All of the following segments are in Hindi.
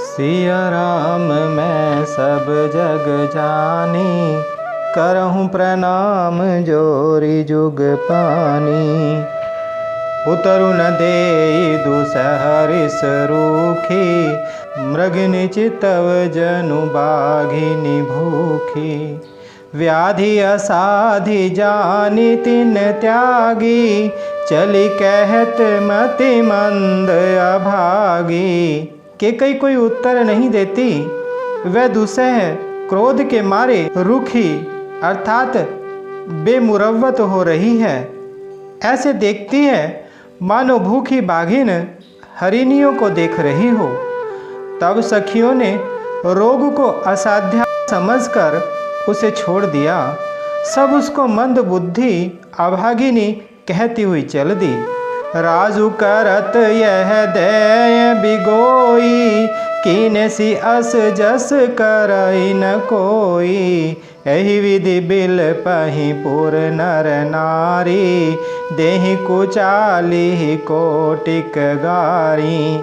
सिया राम मैं सब जग जानी, करहूँ प्रणाम जोरी जुग पानी। उतरु न देई दुसहरिस रूखी, मृगिनी चितव जनु बाघिनी भूखी। व्याधि असाधि जानी तिन त्यागी, चली कहत मति मंद अभागी। केकई कोई उत्तर नहीं देती, वह दुसह क्रोध के मारे रूखी अर्थात बेमुरव्वत हो रही है। ऐसे देखती है मानो भूखी बाघिन हरिणियों को देख रही हो। तब सखियों ने रोग को असाध्य समझकर उसे छोड़ दिया। सब उसको मंद बुद्धि अभागिनी कहती हुई चल दी। राजू करत यह दय बिगोई, कीने सी अस जस करई न कोई। यही विधि बिल पही पुर नर नारी, देहि कुचाली कोटिक गारी।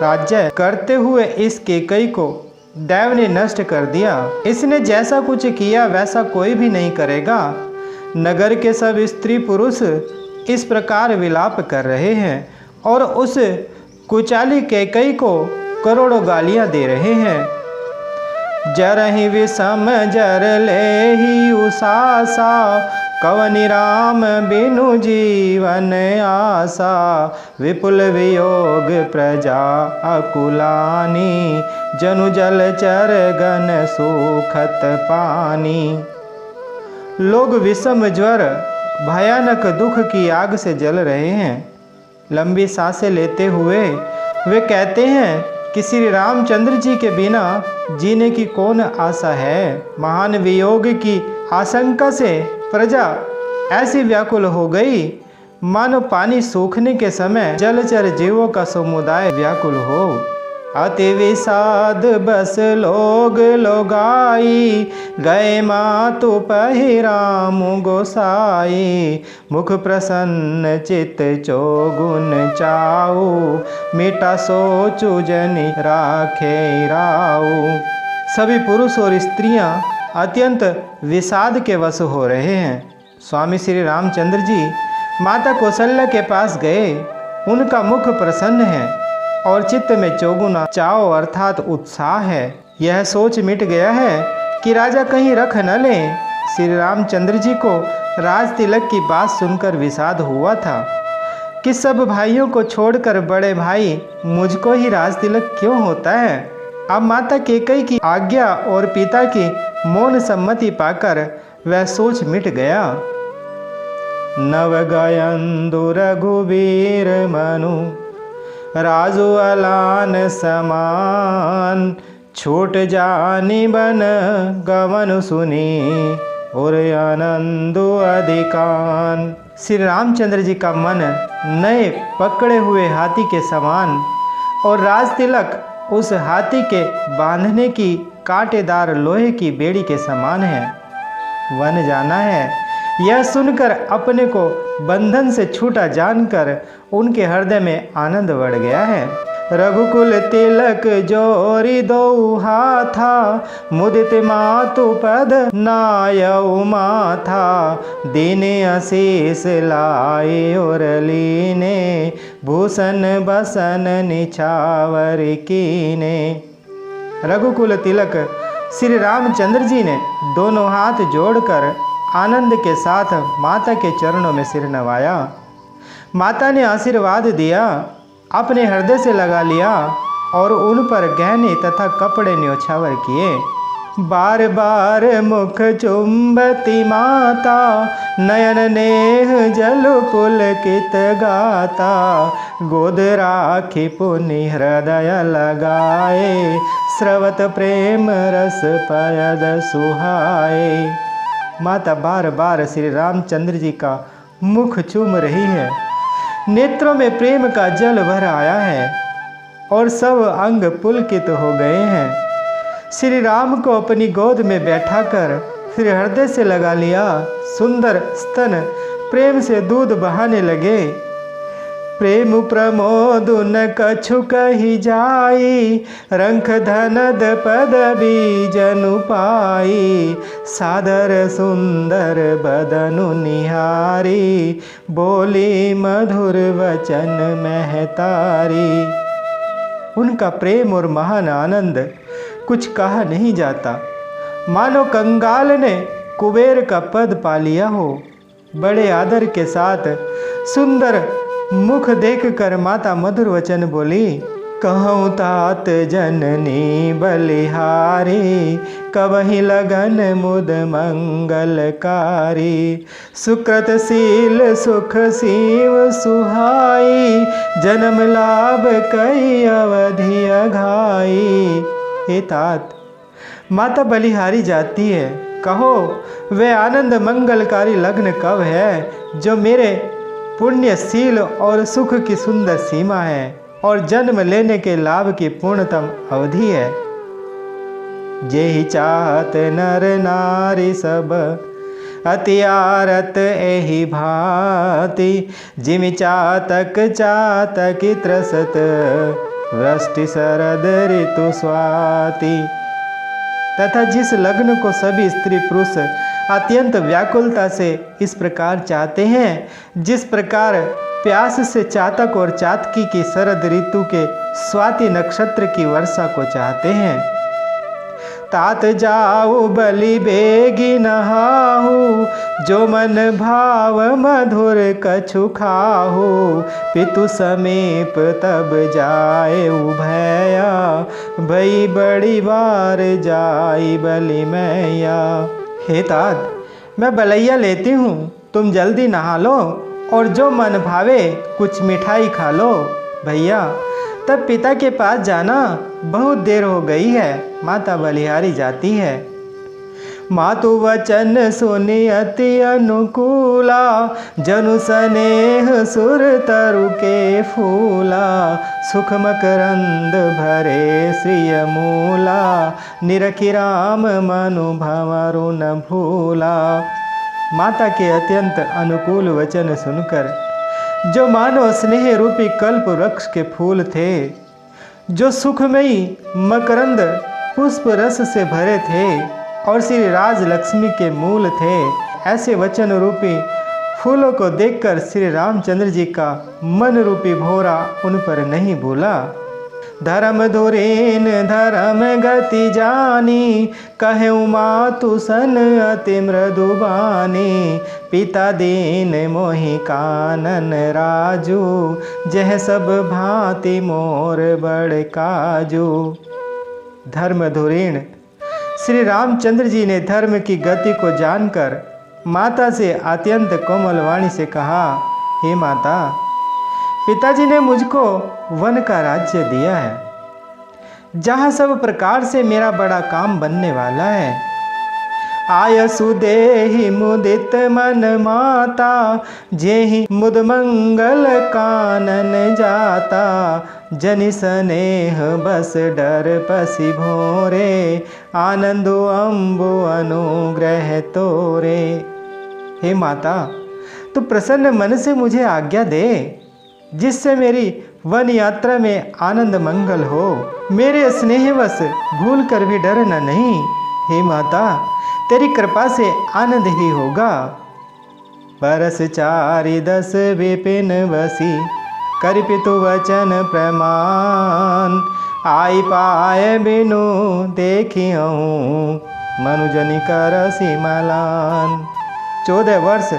राज्य करते हुए इस केकई को देव ने नष्ट कर दिया। इसने जैसा कुछ किया वैसा कोई भी नहीं करेगा। नगर के सब स्त्री पुरुष इस प्रकार विलाप कर रहे हैं और उस कुचाली केकई को करोड़ों गालियां दे रहे हैं। जरहि विषम जर लेहि उसासा, कवनि राम बिनु जीवन आसा। विपुल वियोग प्रजा अकुलानी, जनु जलचर गण सुखत पानी। लोग विषम ज्वर भयानक दुख की आग से जल रहे हैं। लंबी सांसें लेते हुए वे कहते हैं कि श्री रामचंद्र जी के बिना जीने की कौन आशा है। महान वियोग की आशंका से प्रजा ऐसी व्याकुल हो गई मानो पानी सूखने के समय जलचर जीवों का समुदाय व्याकुल हो। अति विषाद बस लोग लोगाई, गए मातु पहि राम गोसाई। मुख प्रसन्न चित चौगुन चाऊ, मिटा सोचु जनि राखे राऊ। सभी पुरुष और स्त्रियां अत्यंत विषाद के वश हो रहे हैं। स्वामी श्री रामचंद्र जी माता कौशल्या के पास गए। उनका मुख प्रसन्न है और चित्त में चौगुना चाव अर्थात उत्साह है। यह सोच मिट गया है कि राजा कहीं रख न लें। श्री रामचंद्र जी को राज तिलक की बात सुनकर विषाद हुआ था कि सब भाइयों को छोड़कर बड़े भाई मुझको ही राज तिलक क्यों होता है। अब माता केकई की आज्ञा और पिता की मौन सम्मति पाकर वह सोच मिट गया। नव गयंदु रघुवीर मनु, राजू अलान समान। छूट जानी बन गवन सुनी, और आनंदो अधिकान। श्री रामचंद्र जी का मन नए पकड़े हुए हाथी के समान और राज तिलक उस हाथी के बांधने की कांटेदार लोहे की बेड़ी के समान है। वन जाना है यह सुनकर अपने को बंधन से छूटा जानकर उनके हृदय में आनंद बढ़ गया है। रघुकुल तिलक जोरी दो हाथा, मुदित मातु पद नायउ माथा। दीने आशीष लाए और लीने, भूषण बसन निछावर कीने। रघुकुल तिलक श्री रामचंद्र जी ने दोनों हाथ जोड़कर आनंद के साथ माता के चरणों में सिर नवाया। माता ने आशीर्वाद दिया, अपने हृदय से लगा लिया और उन पर गहने तथा कपड़े न्योछावर किए। बार बार मुख चुंबती माता, नयन नेह जल पुलकित गाता। गोद राखी पुनि हृदय लगाए, स्रवत प्रेम रस पयद सुहाए। माता बार बार श्री रामचंद्र जी का मुख चूम रही है। नेत्रों में प्रेम का जल भर आया है और सब अंग पुलकित हो गए हैं। श्री राम को अपनी गोद में बैठाकर फिर हृदय से लगा लिया। सुंदर स्तन प्रेम से दूध बहाने लगे। प्रेम प्रमोद न कछु कही जाई, रंख धनद पदवी जनु पाई, सादर सुंदर बदनु निहारी, बोली मधुर वचन महतारी। उनका प्रेम और महान आनंद कुछ कहा नहीं जाता, मानो कंगाल ने कुबेर का पद पा लिया हो। बड़े आदर के साथ सुंदर मुख देखकर माता मधुर वचन बोली, कहूँ तात जननी बलिहारी, कबहि लगन मुद मंगलकारी, सुकृतशील सुख सीव सुहाई, जन्म लाभ कई अवधि अघाई। हे तात, माता बलिहारी जाती है, कहो वे आनंद मंगलकारी लग्न कब है जो मेरे पुण्यशील और सुख की सुंदर सीमा है और जन्म लेने के लाभ की पूर्णतम अवधि है। जेहि चाहत नर नारी सब, अति आरत एहि भांति, जिमि चातक चातक त्रसत, वृष्टि शरद ऋतु स्वाति। तथा जिस लग्न को सभी स्त्री पुरुष अत्यंत व्याकुलता से इस प्रकार चाहते हैं, जिस प्रकार प्यास से चातक और चातकी की शरद ऋतु के स्वाति नक्षत्र की वर्षा को चाहते हैं। तात जाऊ बलि बेगी नहाहू, जो मन भाव मधुर कछु खाहू, पितु समीप तब जाए उभया, भई बड़ी बार जाई बलि मैया। हे तात, मैं बलैया लेती हूँ, तुम जल्दी नहा लो और जो मन भावे कुछ मिठाई खा लो। भैया, तब पिता के पास जाना, बहुत देर हो गई है। माता बलिहारी जाती है। मातु वचन सुनि अति अनुकूला, जनु स्नेह सुर तरु के फूला, सुख मकरंद भरे श्रिय मूला, निरखि राम मनु भंवरु न भूला। माता के अत्यंत अनुकूल वचन सुनकर जो मानो स्नेह रूपी कल्प वृक्ष के फूल थे, जो सुखमयी मकरंद पुष्प रस से भरे थे और श्री राज लक्ष्मी के मूल थे, ऐसे वचन रूपी फूलों को देखकर श्री रामचंद्र जी का मन रूपी भौरा उन पर नहीं भूला। धर्म धुरीन धर्म गति जानी, कहे मातु सन अति मृदुबानी, पिता दीन मोहि कानन राजू, जह सब भांति मोर बड़ काजू। धर्म धुरीन श्री रामचंद्र जी ने धर्म की गति को जानकर माता से अत्यंत कोमल वाणी से कहा, हे माता, पिताजी ने मुझको वन का राज्य दिया है, जहाँ सब प्रकार से मेरा बड़ा काम बनने वाला है। आयसु देहि मुदित मन माता, जेहि मुद मंगल कानन जाता, जनि स्नेह बस डर पसी भोरे, आनंदो अम्बु अनुग्रह तोरे। हे माता, तू प्रसन्न मन से मुझे आज्ञा दे, जिससे मेरी वन यात्रा में आनंद मंगल हो। मेरे स्नेहवश भूल कर भी डरना नहीं। हे माता, तेरी कृपा से आनंद ही होगा। बरस 4-10 विपिन बसी, कर पितु वचन प्रमाण, आई पाए बिनु देखियहूँ, मनुजनि करसी मलान। 14 वर्ष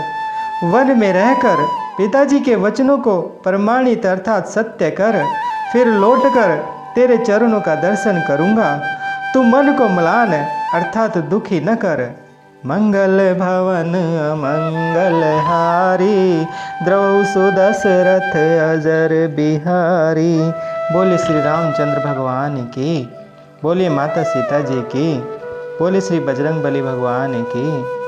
वन में रहकर पिताजी के वचनों को प्रमाणित अर्थात सत्य कर, फिर लौटकर तेरे चरणों का दर्शन करूँगा। तू मन को म्लान अर्थात दुखी न कर। मंगल भवन अमंगल हारी, द्रौ सुदशरथ अजर बिहारी। बोले श्री रामचंद्र भगवान की, बोले माता सीता जी की, बोले श्री बजरंग बली भगवान की।